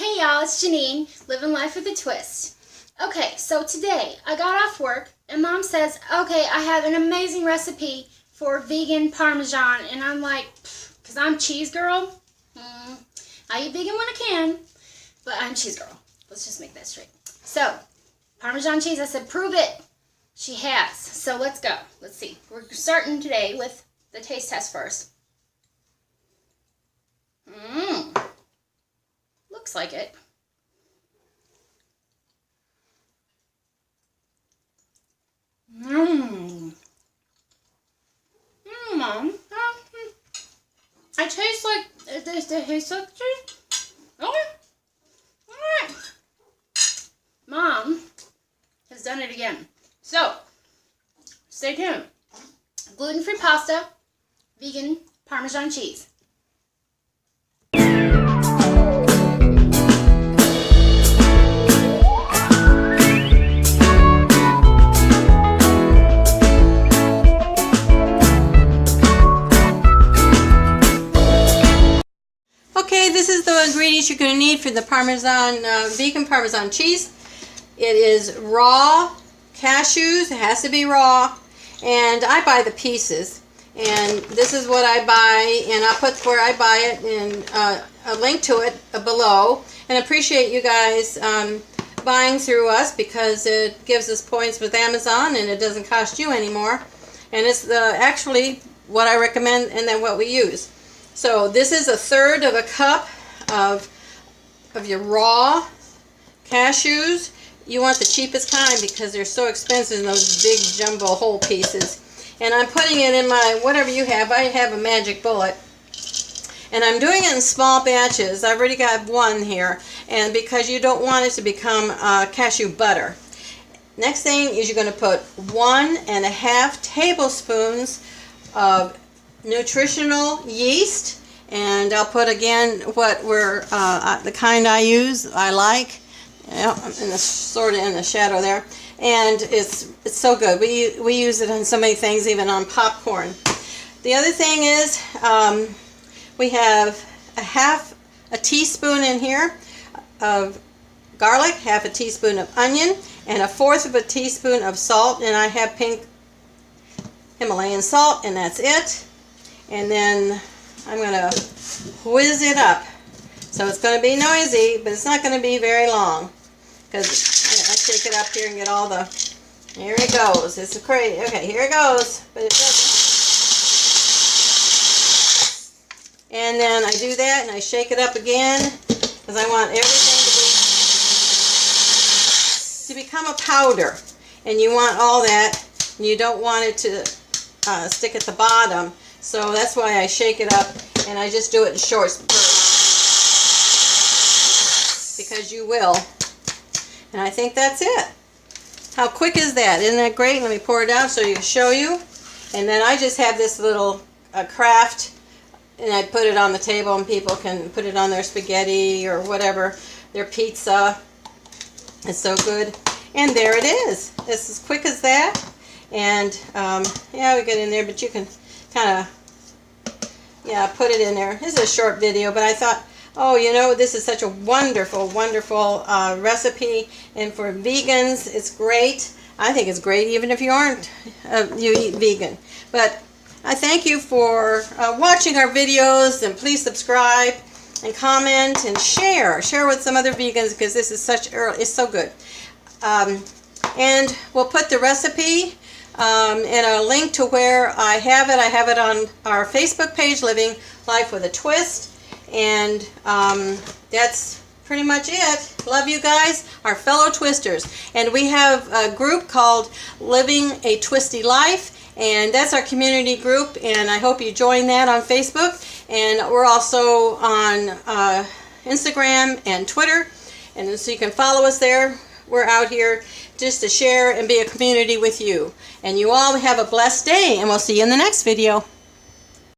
Hey y'all, it's Janine, living life with a twist. Okay, so today I got off work and Mom says, okay, I have an amazing recipe for vegan Parmesan. And I'm like, because I'm cheese girl. I eat vegan when I can, but I'm cheese girl. Let's just make that straight. So, Parmesan cheese, I said, prove it. She has. So let's go. Let's see. We're starting today with the taste test first. Looks like it. Mom. I taste like it tastes like cheese. Okay. Alright. Mom has done it again. So, stay tuned. Gluten-free pasta, vegan Parmesan cheese. Okay, this is the ingredients you're going to need for the Parmesan, vegan Parmesan cheese. It is raw cashews. It has to be raw. And I buy the pieces. And this is what I buy. And I'll put where I buy it and a link to it below. And appreciate you guys buying through us because it gives us points with Amazon and it doesn't cost you anymore. And it's actually what I recommend and then what we use. So this is 1/3 of a cup of your raw cashews. You want the cheapest kind because they're so expensive in those big jumbo whole pieces. And I'm putting it in my, whatever you have. I have a magic bullet. And I'm doing it in small batches. I've already got one here. And because you don't want it to become cashew butter. Next thing is you're going to put 1.5 tablespoons of nutritional yeast, and I'll put again what we're the kind I use. I like, sort of in the shadow there, and it's so good. We use it on so many things, even on popcorn. The other thing is we have a teaspoon in here of garlic, 1/2 teaspoon of onion, and 1/4 teaspoon of salt. And I have pink Himalayan salt, and that's it. And then I'm going to whiz it up. So it's going to be noisy, but it's not going to be very long. Because I shake it up here and get all the... Here it goes. It's crazy. Okay, here it goes. But it doesn't. And then I do that and I shake it up again. Because I want everything to become a powder. And you want all that. And you don't want it to stick at the bottom. So that's why I shake it up, and I just do it in short spurts, because you will. And I think that's it. How quick is that? Isn't that great? Let me pour it out so you can show you. And then I just have this little craft, and I put it on the table, and people can put it on their spaghetti or whatever, their pizza. It's so good. And there it is. It's as quick as that. And yeah, we get in there, but you can kind of, put it in there. This is a short video, but I thought, oh, you know, this is such a wonderful, wonderful recipe, and for vegans, it's great. I think it's great even if you aren't, you eat vegan. But I thank you for watching our videos, and please subscribe and comment and share with some other vegans, because this is it's so good. And we'll put the recipe and a link to where I have it. I have it on our Facebook page, Living Life with a Twist. And that's pretty much it. Love you guys, our fellow twisters. And we have a group called Living a Twisty Life. And that's our community group. And I hope you join that on Facebook. And we're also on Instagram and Twitter. And so you can follow us there. We're out here just to share and be a community with you. And you all have a blessed day, and we'll see you in the next video.